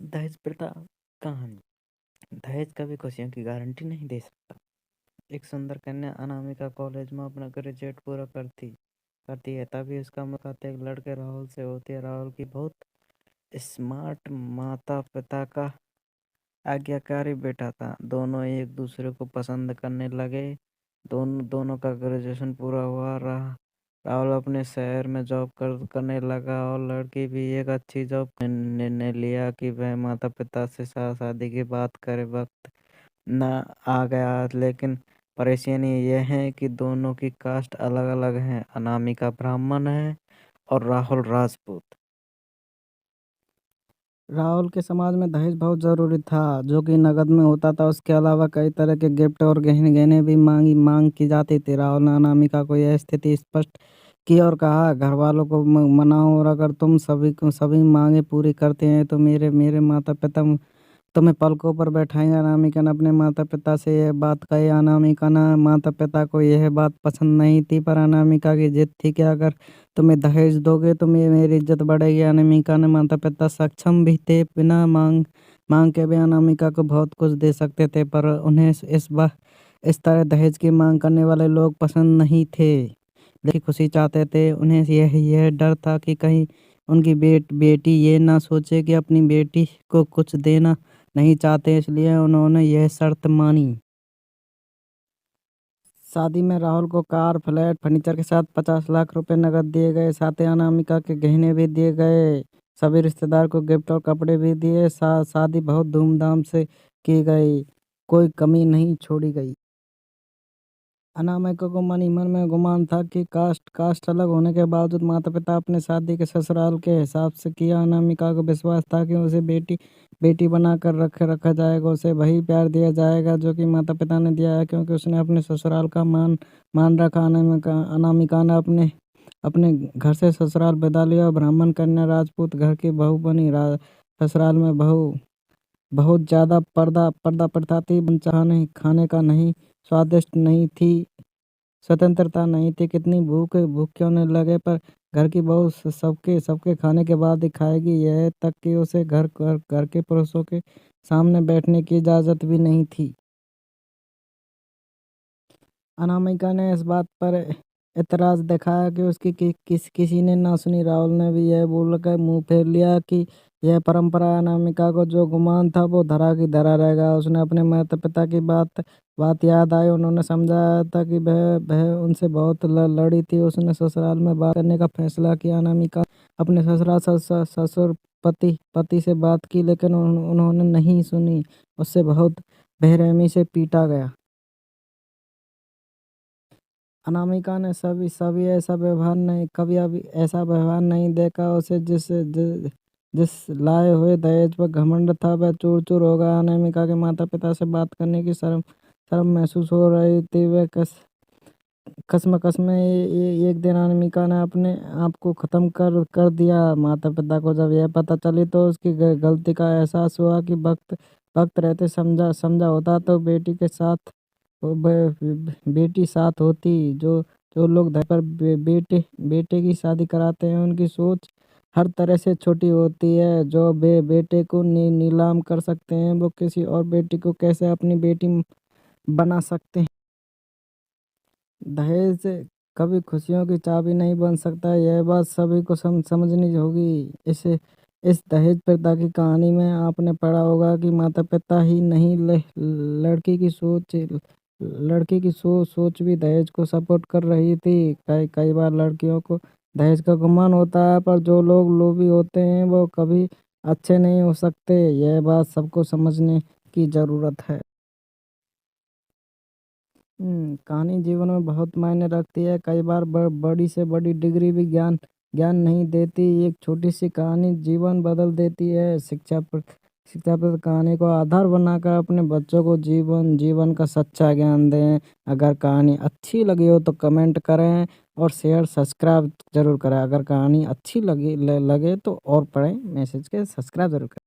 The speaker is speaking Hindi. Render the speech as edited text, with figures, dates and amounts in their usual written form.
दहेज प्रथा कहानी। दहेज कभी खुशियों की गारंटी नहीं दे सकता। एक सुंदर कन्या अनामिका कॉलेज में अपना ग्रेजुएट पूरा करती करती है, तभी उसका मुलाकात एक लड़के राहुल से होती है। राहुल की बहुत स्मार्ट, माता पिता का आज्ञाकारी बेटा था। दोनों एक दूसरे को पसंद करने लगे। दोनों दोनों का ग्रेजुएशन पूरा हुआ। राहुल अपने शहर में जॉब करने लगा और लड़की भी एक अच्छी जॉब निर्णय लिया कि वह माता पिता से शादी की बात करे। वक्त न आ गया, लेकिन परेशानी यह है कि दोनों की कास्ट अलग अलग है। अनामिका ब्राह्मण है और राहुल राजपूत। राहुल के समाज में दहेज बहुत जरूरी था, जो कि नकद में होता था। उसके अलावा कई तरह के गिफ्ट और गहने गहने भी मांग की जाती थी। राहुल ने अनामिका को यह स्थिति स्पष्ट की और कहा, घर वालों को मनाओ, और अगर तुम सभी मांगे पूरी करते हैं तो मेरे मेरे माता पिता तुम्हें पलकों पर बैठाएंगे। अनामिका ने अपने माता पिता से यह बात कही। अनामिका ने माता पिता को यह बात पसंद नहीं थी, पर अनामिका की जिद थी कि अगर तुम्हें दहेज दोगे तो मेरी इज्जत बढ़ेगी। अनामिका ने माता पिता सक्षम भी थे, बिना मांग मांग के भी अनामिका को बहुत कुछ दे सकते थे, पर उन्हें इस तरह दहेज की मांग करने वाले लोग पसंद नहीं थे। लेकिन खुशी चाहते थे। उन्हें यह डर था कि कहीं उनकी बेटी ये ना सोचे कि अपनी बेटी को कुछ देना नहीं चाहते, इसलिए उन्होंने यह शर्त मानी। शादी में राहुल को कार, फ्लैट, फर्नीचर के साथ 50 लाख रुपए नकद दिए गए। साथ ही अनामिका के गहने भी दिए गए। सभी रिश्तेदार को गिफ्ट और कपड़े भी दिए। शादी बहुत धूमधाम से की गई, कोई कमी नहीं छोड़ी गई। अनामिका को मन ही मन में गुमान था कि कास्ट अलग होने के बावजूद माता पिता अपने शादी के ससुराल के हिसाब से किया। अनामिका को विश्वास था कि उसे बेटी बेटी बना कर रखा जाएगा। उसे वही प्यार दिया जाएगा जो कि माता पिता ने दिया है, क्योंकि उसने अपने ससुराल का मान मान रखा। अनामिका ने अपने अपने घर से ससुराल विदा लिया और ब्राह्मण कन्या राजपूत घर की बहू बनी। ससुराल में बहू बहुत ज़्यादा पर्दा पर्दा प्रथा थी। बनचाहा नहीं, खाने का नहीं, स्वादिष्ट नहीं थी, स्वतंत्रता नहीं थी। कितनी भूख भूख क्यों न लगे, पर घर की बहू सबके सबके खाने के बाद ही खाएगी। यह तक कि उसे घर के पुरुषों के सामने बैठने की इजाज़त भी नहीं थी। अनामिका ने इस बात पर एतराज़ दिखाया कि उसकी किसी ने ना सुनी। राहुल ने भी यह बोलकर मुंह फेर लिया कि यह परंपरा। अनामिका को जो गुमान था वो धरा की धरा रह गया। उसने अपने माता पिता की बात बात याद आई। उन्होंने समझाया था कि वह उनसे बहुत लड़ी थी। उसने ससुराल में बात करने का फैसला किया। अनामिका अपने ससुराल ससुर पति से बात की, लेकिन उन्होंने नहीं सुनी। उससे बहुत बेरहमी से पीटा गया। अनामिका ने सभी सभी ऐसा व्यवहार नहीं कभी अभी ऐसा व्यवहार नहीं देखा। उसे जिस लाए हुए दहेज पर घमंड था, वह चूर चूर हो गया। अनामिका के माता पिता से बात करने की शर्म शर्म महसूस हो रही थी। वह कसम में एक दिन अनामिका ने अपने आप को खत्म कर दिया। माता पिता को जब यह पता चली तो उसकी गलती का एहसास हुआ कि वक्त वक्त रहते समझा समझा होता तो बेटी के साथ बेटी साथ होती। जो जो लोग धर पर बेटे की शादी कराते हैं, उनकी सोच हर तरह से छोटी होती है। जो बेटे को नीलाम कर सकते हैं, वो किसी और बेटी को कैसे अपनी बेटी बना सकते हैं। दहेज कभी खुशियों की चाबी नहीं बन सकता, यह बात सभी को समझनी होगी। इस दहेज प्रथा की कहानी में आपने पढ़ा होगा कि माता पिता ही नहीं, लड़की की सोच भी दहेज को सपोर्ट कर रही थी। कई कई बार लड़कियों को दहेज का गुमान होता है, पर जो लोग लोभी होते हैं वो कभी अच्छे नहीं हो सकते। यह बात सबको समझने की ज़रूरत है। कहानी जीवन में बहुत मायने रखती है। कई बार बड़ी से बड़ी डिग्री भी ज्ञान ज्ञान नहीं देती। एक छोटी सी कहानी जीवन बदल देती है। शिक्षा पर कहानी को आधार बनाकर अपने बच्चों को जीवन जीवन का सच्चा ज्ञान दें। अगर कहानी अच्छी लगी हो तो कमेंट करें और शेयर सब्सक्राइब जरूर करें। अगर कहानी अच्छी लगे तो और पढ़ें मैसेज के सब्सक्राइब जरूर करें।